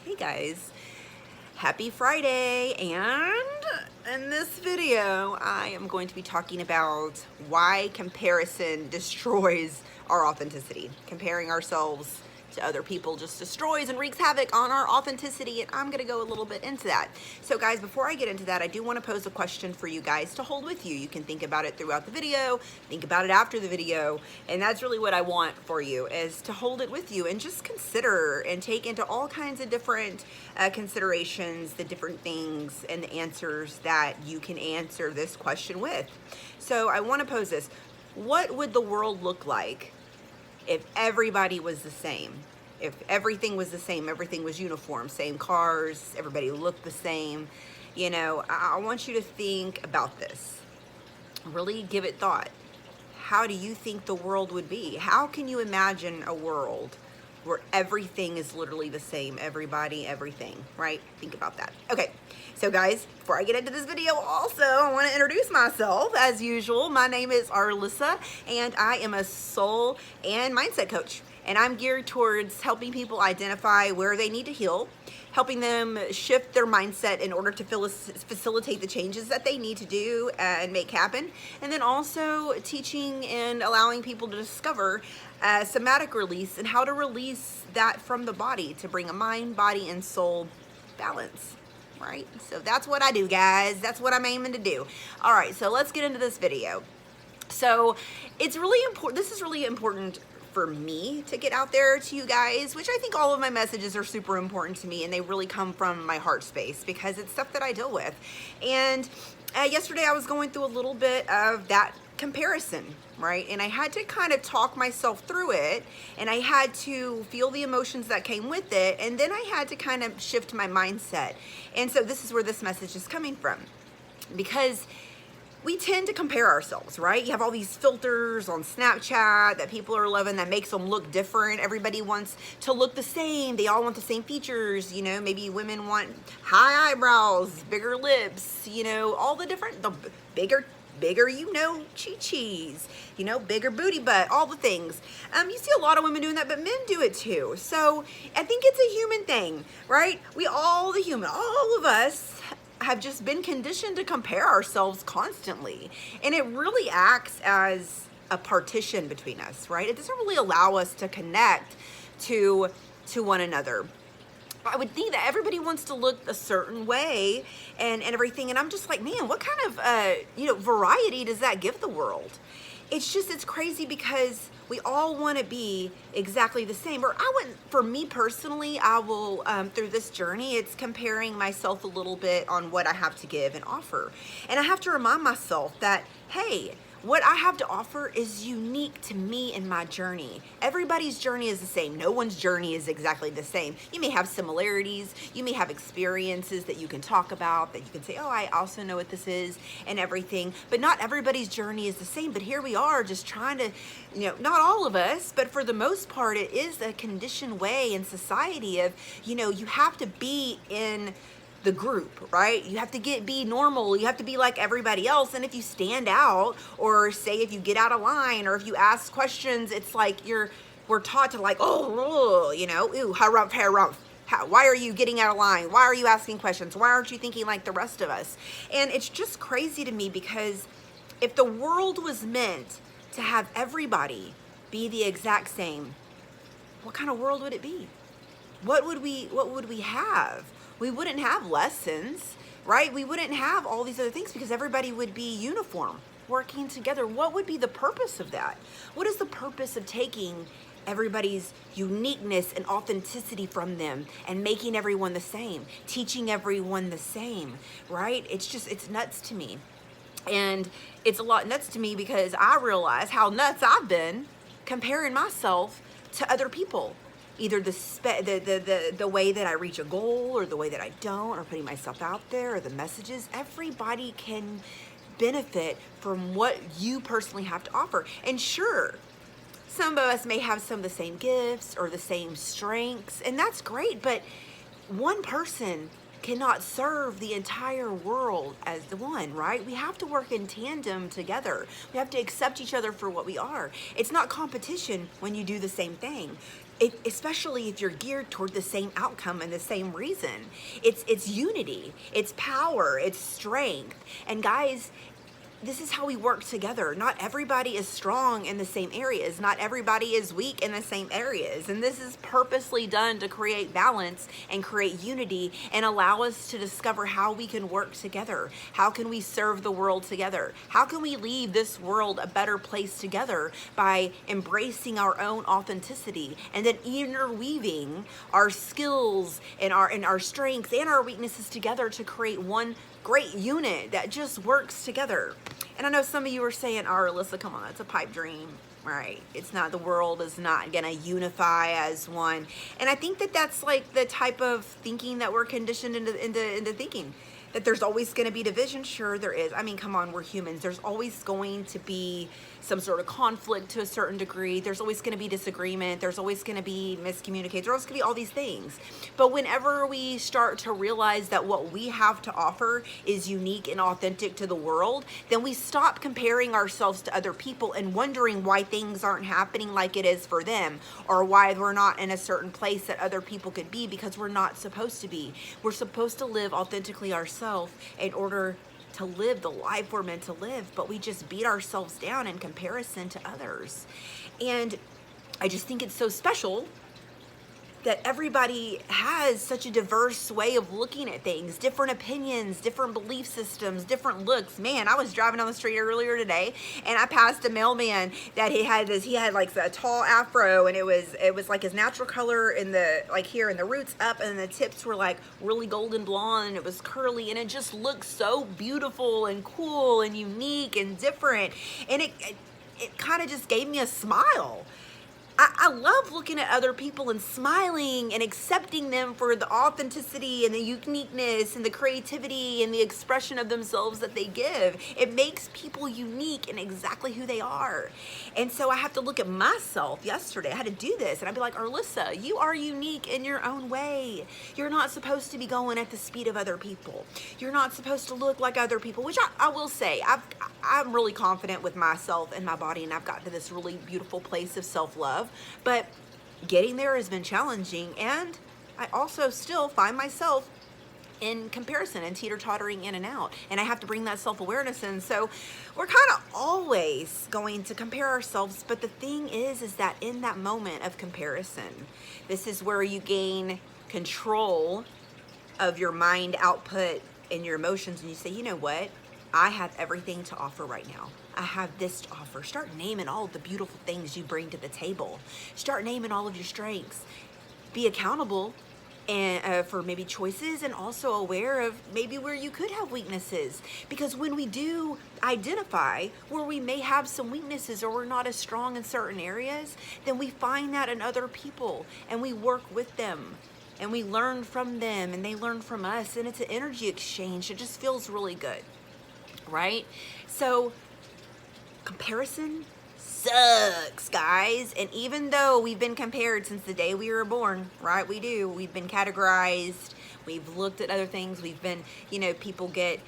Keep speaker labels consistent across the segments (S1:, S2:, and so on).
S1: Hey guys, happy Friday, and in this video I am going to be talking about why comparison destroys our authenticity. Comparing ourselves to other people just destroys and wreaks havoc on our authenticity, and I'm going to go a little bit into that. So guys, before I get into that, I do want to pose a question for you guys to hold with you. You can think about it throughout the video, think about it after the video, and that's really what I want for you, is to hold it with you and just consider and take into all kinds of different considerations, the different things and the answers that you can answer this question with. So I want to pose this. What would the world look like if everybody was the same? If everything was the same, everything was uniform, same cars, everybody looked the same. You know, I want you to think about this. Really give it thought. How do you think the world would be? How can you imagine a world where everything is literally the same? Everybody, everything, right? Think about that. Okay, so guys, before I get into this video, also, I want to introduce myself as usual. My name is Arlessa, and I am a soul and mindset coach. And I'm geared towards helping people identify where they need to heal, helping them shift their mindset in order to facilitate the changes that they need to do and make happen. And then also teaching and allowing people to discover somatic release and how to release that from the body to bring a mind, body, and soul balance. Right? So that's what I do, guys. That's what I'm aiming to do. All right, so let's get into this video. So it's really important. This is really important for me to get out there to you guys, which I think all of my messages are super important to me, and they really come from my heart space because it's stuff that I deal with. And yesterday I was going through a little bit of that comparison, right? And I had to kind of talk myself through it, and I had to feel the emotions that came with it, and then I had to kind of shift my mindset. And so this is where this message is coming from, because we tend to compare ourselves, right? You have all these filters on Snapchat that people are loving that makes them look different. Everybody wants to look the same. They all want the same features. You know, maybe women want high eyebrows, bigger lips, you know, all the different, the bigger, you know, chi-chis, you know, bigger booty butt, all the things. You see a lot of women doing that, but men do it too. So I think it's a human thing, right? All of us have just been conditioned to compare ourselves constantly. And it really acts as a partition between us, right? It doesn't really allow us to connect to one another. I would think that everybody wants to look a certain way and everything. And I'm just like, man, what kind of, variety does that give the world? It's crazy because we all want to be exactly the same. Or for me personally, I will, through this journey, it's comparing myself a little bit on what I have to give and offer. And I have to remind myself that, hey, what I have to offer is unique to me and my journey. Everybody's journey is the same. No one's journey is exactly the same. You may have similarities. You may have experiences that you can talk about, that you can say, oh, I also know what this is and everything. But not everybody's journey is the same. But here we are just trying to, not all of us, but for the most part, it is a conditioned way in society of, you have to be in the group, right? You have to be normal. You have to be like everybody else. And if you stand out, or say if you get out of line, or if you ask questions, it's like we're taught to like, ooh, harumph. Why are you getting out of line? Why are you asking questions? Why aren't you thinking like the rest of us? And it's just crazy to me, because if the world was meant to have everybody be the exact same, what kind of world would it be? What would we have? We wouldn't have lessons, right? We wouldn't have all these other things because everybody would be uniform, working together. What would be the purpose of that? What is the purpose of taking everybody's uniqueness and authenticity from them and making everyone the same, teaching everyone the same, right? It's nuts to me. And it's a lot nuts to me because I realize how nuts I've been comparing myself to other people. Either the way that I reach a goal, or the way that I don't, or putting myself out there, or the messages. Everybody can benefit from what you personally have to offer. And sure, some of us may have some of the same gifts or the same strengths, and that's great, but one person cannot serve the entire world as the one, right? We have to work in tandem together. We have to accept each other for what we are. It's not competition when you do the same thing. especially if you're geared toward the same outcome and the same reason. It's unity, it's power, it's strength. And guys, this is how we work together. Not everybody is strong in the same areas. Not everybody is weak in the same areas. And this is purposely done to create balance and create unity and allow us to discover how we can work together. How can we serve the world together? How can we leave this world a better place together by embracing our own authenticity and then interweaving our skills and our strengths and our weaknesses together to create one great unit that just works together. And I know some of you are saying, oh, Arlessa, come on, that's a pipe dream, right? It's not, the world is not gonna unify as one. And I think that that's like the type of thinking that we're conditioned into thinking, that there's always gonna be division. Sure, there is. I mean, come on, we're humans. There's always going to be some sort of conflict to a certain degree. There's always gonna be disagreement. There's always gonna be miscommunication. There's always gonna be all these things. But whenever we start to realize that what we have to offer is unique and authentic to the world, then we stop comparing ourselves to other people and wondering why things aren't happening like it is for them, or why we're not in a certain place that other people could be, because we're not supposed to be. We're supposed to live authentically ourselves in order to live the life we're meant to live, but we just beat ourselves down in comparison to others. And I just think it's so special that everybody has such a diverse way of looking at things, different opinions, different belief systems, different looks. Man, I was driving down the street earlier today and I passed a mailman that he had like a tall afro, and it was like his natural color in the, like here, and the roots up, and the tips were like really golden blonde, and it was curly, and it just looked so beautiful and cool and unique and different. And it kind of just gave me a smile. I love looking at other people and smiling and accepting them for the authenticity and the uniqueness and the creativity and the expression of themselves that they give. It makes people unique in exactly who they are. And so I have to look at myself yesterday. I had to do this, and I'd be like, Arlessa, you are unique in your own way. You're not supposed to be going at the speed of other people. You're not supposed to look like other people, which I will say, I'm really confident with myself and my body, and I've gotten to this really beautiful place of self-love. But getting there has been challenging, and I also still find myself in comparison and teeter-tottering in and out, and I have to bring that self-awareness in. So we're kind of always going to compare ourselves, but the thing is that in that moment of comparison, this is where you gain control of your mind output and your emotions, and you say, you know what, I have everything to offer right now. I have this to offer. Start naming all of the beautiful things you bring to the table. Start naming all of your strengths. Be accountable and for maybe choices, and also aware of maybe where you could have weaknesses. Because when we do identify where we may have some weaknesses, or we're not as strong in certain areas, then we find that in other people and we work with them. And we learn from them and they learn from us, and it's an energy exchange. It just feels really good, right? So comparison sucks, guys. And even though we've been compared since the day we were born, right? We've been categorized. We've looked at other things. We've been, people get,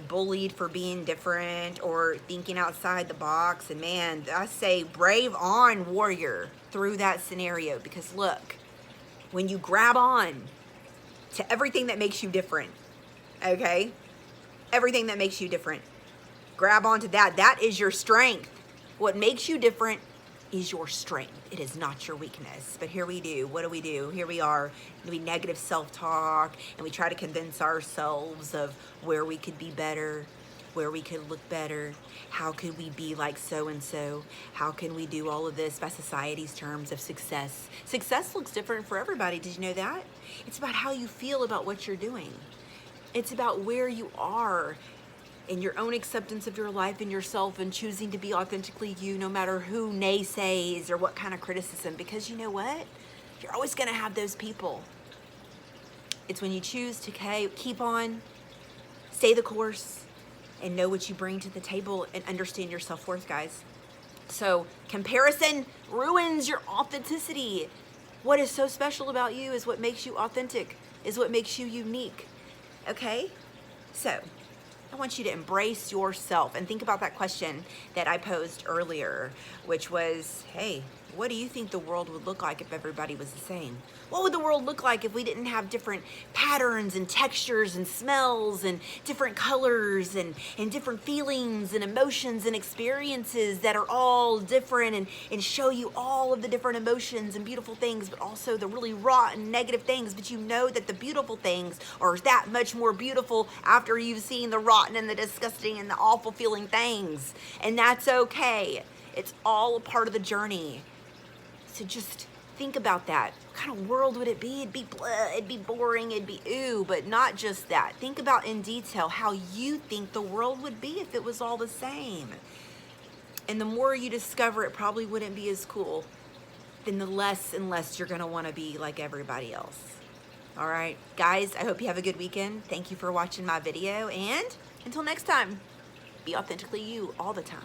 S1: bullied for being different or thinking outside the box. And man, I say brave on, warrior, through that scenario. Because look, when you grab on to everything that makes you different, okay? Everything that makes you different. Grab onto that. That is your strength. What makes you different is your strength. It is not your weakness. But here we do. What do? Here we are. We negative self-talk, and we try to convince ourselves of where we could be better, where we could look better. How could we be like so-and-so? How can we do all of this by society's terms of success? Success looks different for everybody. Did you know that? It's about how you feel about what you're doing. It's about where you are in your own acceptance of your life and yourself, and choosing to be authentically you, no matter who naysays or what kind of criticism. Because you know what? You're always going to have those people. It's when you choose to keep on, stay the course, and know what you bring to the table and understand your self-worth, guys. So comparison ruins your authenticity. What is so special about you is what makes you authentic, is what makes you unique. Okay? So I want you to embrace yourself and think about that question that I posed earlier, which was, hey, What do you think the world would look like if everybody was the same? What would the world look like if we didn't have different patterns and textures and smells and different colors and different feelings and emotions and experiences that are all different and show you all of the different emotions and beautiful things, but also the really raw and negative things. But you know that the beautiful things are that much more beautiful after you've seen the rotten and the disgusting and the awful feeling things. And that's okay. It's all a part of the journey. So just think about that. What kind of world would it be? It'd be blah, it'd be boring, it'd be ooh, but not just that. Think about in detail how you think the world would be if it was all the same. And the more you discover it probably wouldn't be as cool, then the less and less you're gonna wanna be like everybody else. All right, guys, I hope you have a good weekend. Thank you for watching my video, and until next time, be authentically you all the time.